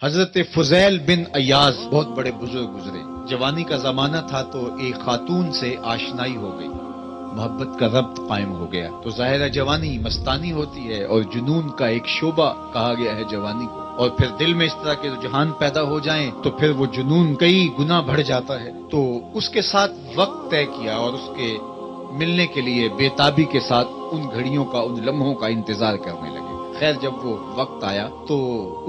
حضرت فضیل بن ایاز بہت بڑے بزرگ گزرے. جوانی کا زمانہ تھا تو ایک خاتون سے آشنائی ہو گئی، محبت کا ربط قائم ہو گیا. تو ظاہر جوانی مستانی ہوتی ہے اور جنون کا ایک شعبہ کہا گیا ہے جوانی کو، اور پھر دل میں اس طرح کے رجحان پیدا ہو جائیں تو پھر وہ جنون کئی گنا بڑھ جاتا ہے. تو اس کے ساتھ وقت طے کیا اور اس کے ملنے کے لیے بے تابی کے ساتھ ان گھڑیوں کا، ان لمحوں کا انتظار کرنے لگے. خیر جب وہ وقت آیا تو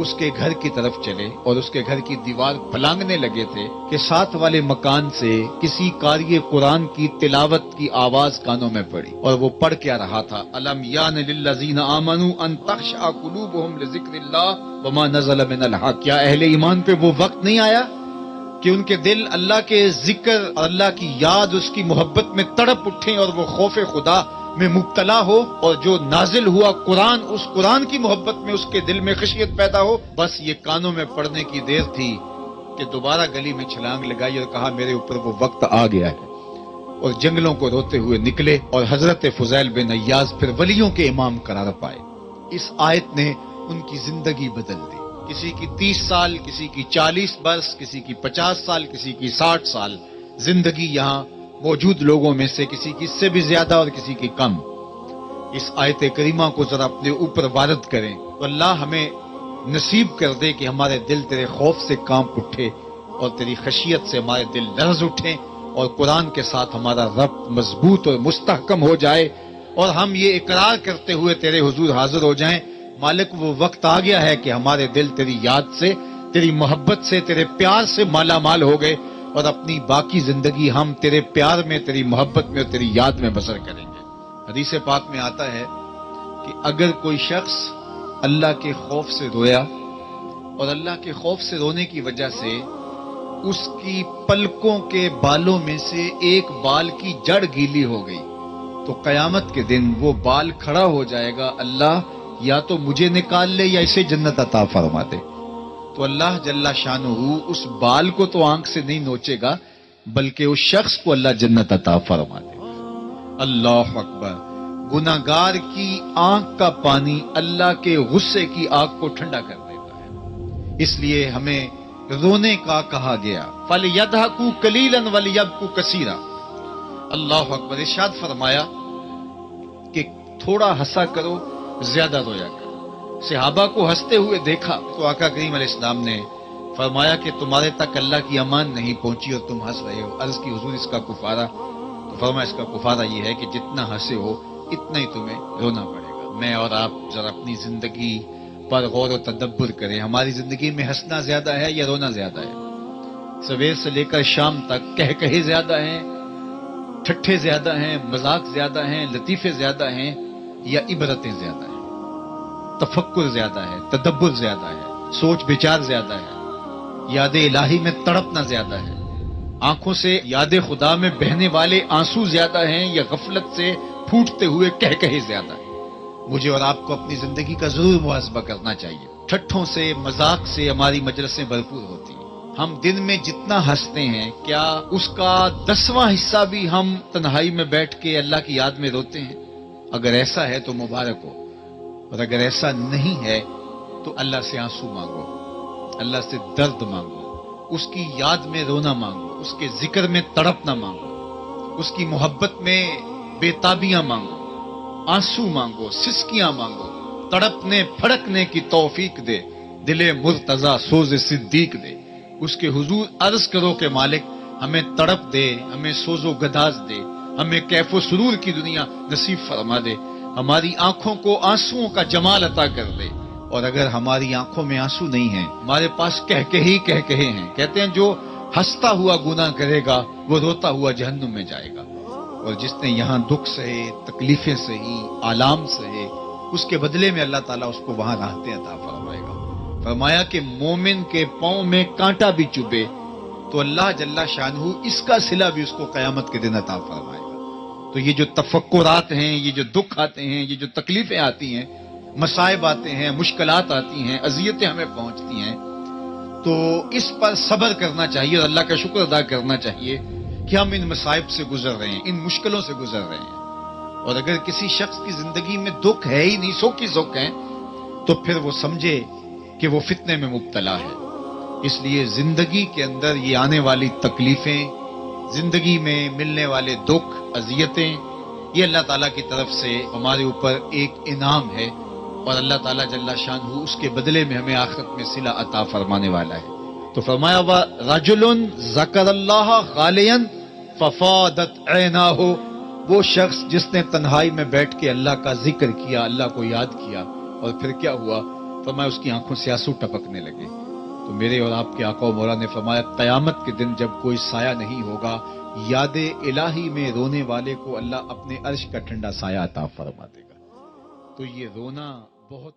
اس کے گھر کی طرف چلے اور اس کے گھر کی دیوار پھلانگنے لگے تھے کہ ساتھ والے مکان سے کسی قاری قرآن کی تلاوت کی آواز کانوں میں پڑی. اور وہ پڑھ کیا رہا تھا، الم یان للذین آمنوا ان تخشع قلوبهم لذکر اللہ وما نزل من الحق. کیا اہل ایمان پہ وہ وقت نہیں آیا کہ ان کے دل اللہ کے ذکر اور اللہ کی یاد، اس کی محبت میں تڑپ اٹھیں اور وہ خوف خدا میں مبتلا ہو، اور جو نازل ہوا قرآن، اس قرآن کی محبت میں اس کے دل میں خشیت پیدا ہو. بس یہ کانوں میں پڑنے کی دیر تھی کہ دوبارہ گلی میں چھلانگ لگائی اور کہا میرے اوپر وہ وقت آ گیا ہے، اور جنگلوں کو روتے ہوئے نکلے. اور حضرت فضیل بن ایاز پھر ولیوں کے امام قرار پائے. اس آیت نے ان کی زندگی بدل دی. کسی کی 30 سال، کسی کی 40 برس، کسی کی 50 سال، کسی کی 60 سال زندگی یہاں موجود لوگوں میں سے کسی کی اس سے بھی زیادہ اور کسی کی کم. اس آیت کریمہ کو ذرا اپنے اوپر وارد کریں تو اللہ ہمیں نصیب کر دے کہ ہمارے دل تیرے خوف سے کانپ اٹھے اور تیری خشیت سے ہمارے دل لرز اٹھیں، اور قرآن کے ساتھ ہمارا ربط مضبوط اور مستحکم ہو جائے، اور ہم یہ اقرار کرتے ہوئے تیرے حضور حاضر ہو جائیں، مالک وہ وقت آ گیا ہے کہ ہمارے دل تیری یاد سے، تیری محبت سے، تیرے پیار سے مالا مال ہو گئے، اور اپنی باقی زندگی ہم تیرے پیار میں، تیری محبت میں اور تیری یاد میں بسر کریں گے. حدیث پاک میں آتا ہے کہ اگر کوئی شخص اللہ کے خوف سے رویا اور اللہ کے خوف سے رونے کی وجہ سے اس کی پلکوں کے بالوں میں سے ایک بال کی جڑ گیلی ہو گئی تو قیامت کے دن وہ بال کھڑا ہو جائے گا، اللہ یا تو مجھے نکال لے یا اسے جنت عطا فرما دے. تو اللہ جل شانہ اس بال کو تو آنکھ سے نہیں نوچے گا، بلکہ اس شخص کو اللہ جنت عطا فرما دے. اللہ اکبر. گناہگار کی آنکھ کا پانی اللہ کے غصے کی آگ کو ٹھنڈا کر دیتا ہے. اس لیے ہمیں رونے کا کہا گیا، فَلْيَضْحَكُوا قَلِيلًا وَلْيَبْكُوا كَثِيرًا. اللہ اکبر. ارشاد فرمایا کہ تھوڑا ہنسا کرو، زیادہ رویا کرو. صحابہ کو ہنستے ہوئے دیکھا تو آقا کریم علیہ السلام نے فرمایا کہ تمہارے تک اللہ کی امان نہیں پہنچی اور تم ہنس رہے ہو. عرض کی حضور اس کا کفارہ؟ تو فرمایا اس کا کفارہ یہ ہے کہ جتنا ہنسے ہو اتنا ہی تمہیں رونا پڑے گا. میں اور آپ ذرا اپنی زندگی پر غور و تدبر کریں. ہماری زندگی میں ہنسنا زیادہ ہے یا رونا زیادہ ہے؟ سویر سے لے کر شام تک کہے زیادہ ہیں، ٹھٹھے زیادہ ہیں، مذاق زیادہ ہیں، لطیفے زیادہ ہیں، یا عبرتیں زیادہ ہیں؟ تفکر زیادہ ہے، تدبر زیادہ ہے، سوچ بچار زیادہ ہے، یاد الہی میں تڑپنا زیادہ ہے، آنکھوں سے یاد خدا میں بہنے والے آنسو زیادہ ہیں، یا غفلت سے پھوٹتے ہوئے کہے زیادہ ہے؟ مجھے اور آپ کو اپنی زندگی کا ضرور محاسبہ کرنا چاہیے. ٹھٹھوں سے، مذاق سے ہماری مجلسیں بھرپور ہوتی ہیں. ہم دن میں جتنا ہنستے ہیں کیا اس کا 10واں حصہ بھی ہم تنہائی میں بیٹھ کے اللہ کی یاد میں روتے ہیں؟ اگر ایسا ہے تو مبارک ہو، اور اگر ایسا نہیں ہے تو اللہ سے آنسو مانگو، اللہ سے درد مانگو، اس کی یاد میں رونا مانگو، اس کے ذکر میں تڑپنا مانگو، اس کی محبت میں بے تابیاں مانگو، آنسو مانگو، سسکیاں مانگو. تڑپنے پھڑکنے کی توفیق دے، دل مرتضی سوز صدیق دے. اس کے حضور عرض کرو کہ مالک ہمیں تڑپ دے، ہمیں سوز و گداز دے، ہمیں کیف و سرور کی دنیا نصیب فرما دے، ہماری آنکھوں کو آنسوؤں کا جمال عطا کر دے. اور اگر ہماری آنکھوں میں آنسو نہیں ہیں، ہمارے پاس کہے ہیں، کہتے ہیں جو ہنستا ہوا گناہ کرے گا وہ روتا ہوا جہنم میں جائے گا، اور جس نے یہاں دکھ سہے، تکلیفیں سہی، آلام سہے، اس کے بدلے میں اللہ تعالیٰ اس کو وہاں راحتیں عطا فرمائے گا. فرمایا کہ مومن کے پاؤں میں کانٹا بھی چبھے تو اللہ جل شانہ اس کا صلہ بھی اس کو قیامت کے دن عطا فرمائے گا. تو یہ جو تفکرات ہیں، یہ جو دکھ آتے ہیں، یہ جو تکلیفیں آتی ہیں، مصائب آتے ہیں، مشکلات آتی ہیں، اذیتیں ہمیں پہنچتی ہیں، تو اس پر صبر کرنا چاہیے اور اللہ کا شکر ادا کرنا چاہیے کہ ہم ان مصائب سے گزر رہے ہیں، ان مشکلوں سے گزر رہے ہیں. اور اگر کسی شخص کی زندگی میں دکھ ہے ہی نہیں، سکھ ہی سکھ ہیں، تو پھر وہ سمجھے کہ وہ فتنے میں مبتلا ہے. اس لیے زندگی کے اندر یہ آنے والی تکلیفیں، زندگی میں ملنے والے دکھ، اذیتیں، یہ اللہ تعالیٰ کی طرف سے ہمارے اوپر ایک انعام ہے، اور اللہ تعالیٰ جل شانہ اس کے بدلے میں ہمیں آخرت میں صلہ عطا فرمانے والا ہے. تو فرمایا رجل ذکر اللہ خالیا ففاضت عیناہ، وہ شخص جس نے تنہائی میں بیٹھ کے اللہ کا ذکر کیا، اللہ کو یاد کیا، اور پھر کیا ہوا؟ فرمایا اس کی آنکھوں سے آنسو ٹپکنے لگے. تو میرے اور آپ کے آقا و مولا نے فرمایا قیامت کے دن جب کوئی سایہ نہیں ہوگا، یاد الہی میں رونے والے کو اللہ اپنے عرش کا ٹھنڈا سایہ عطا فرما دے گا. تو یہ رونا بہت